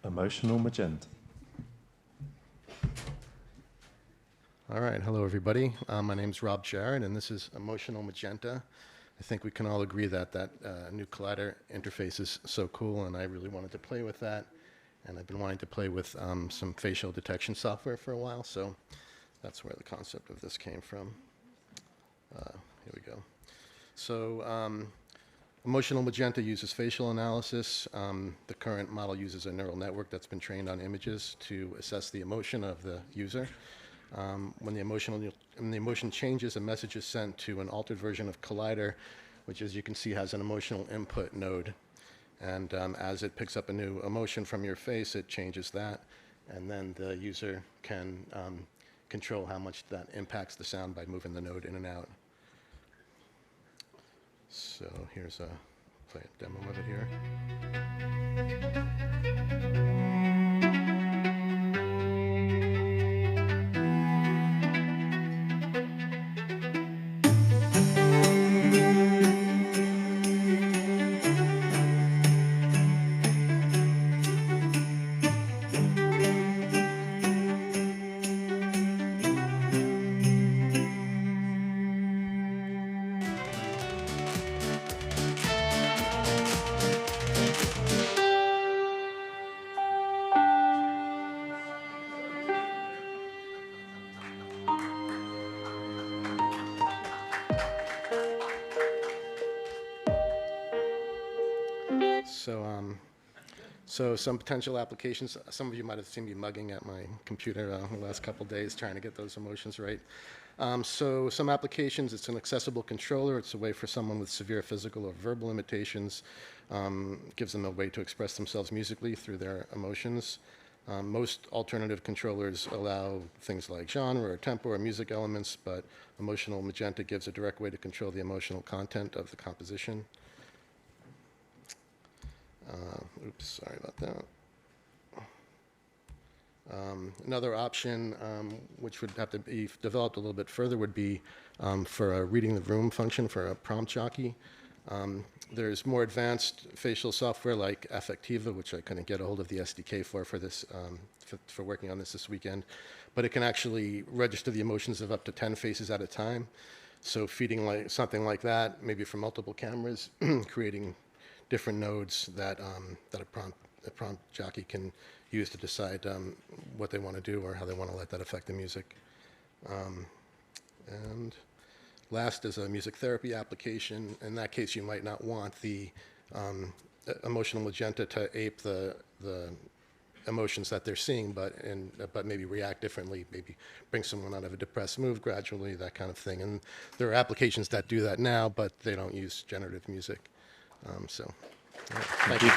Emotional Magenta. All right, hello everybody. My name's Rob Jaret, and this is Emotional Magenta. I think we can all agree that that new Collider interface is so cool, and I really wanted to play with that. And I've been wanting to play with some facial detection software for a while, so that's where the concept of this came from. Here we go. So Emotional Magenta uses facial analysis. The current model uses a neural network that's been trained on images to assess the emotion of the user. When the emotion changes, a message is sent to an altered version of Collider, which, as you can see, has an emotional input node. And as it picks up a new emotion from your face, it changes that, and then the user can control how much that impacts the sound by moving the node in and out. So here's a demo of it here. So some potential applications, some of you might have seen me mugging at my computer the last couple days trying to get those emotions right. So some applications, it's an accessible controller. It's a way for someone with severe physical or verbal limitations, gives them a way to express themselves musically through their emotions. Most alternative controllers allow things like genre or tempo or music elements, but Emotional Magenta gives a direct way to control the emotional content of the composition. Oops, sorry about that. Another option, which would have to be developed a little bit further, would be for a reading the room function for a prompt jockey. There's more advanced facial software like Affectiva, which I couldn't get a hold of the SDK for this, for working on this weekend, but it can actually register the emotions of up to 10 faces at a time. So feeding something like that, maybe from multiple cameras, creating different nodes that a prompt jockey can use to decide what they want to do or how they want to let that affect the music. And last is a music therapy application. In that case, you might not want the Emotional Magenta to ape the emotions that they're seeing, but maybe react differently, maybe bring someone out of a depressed mood gradually, that kind of thing. And there are applications that do that now, but they don't use generative music. Thank you.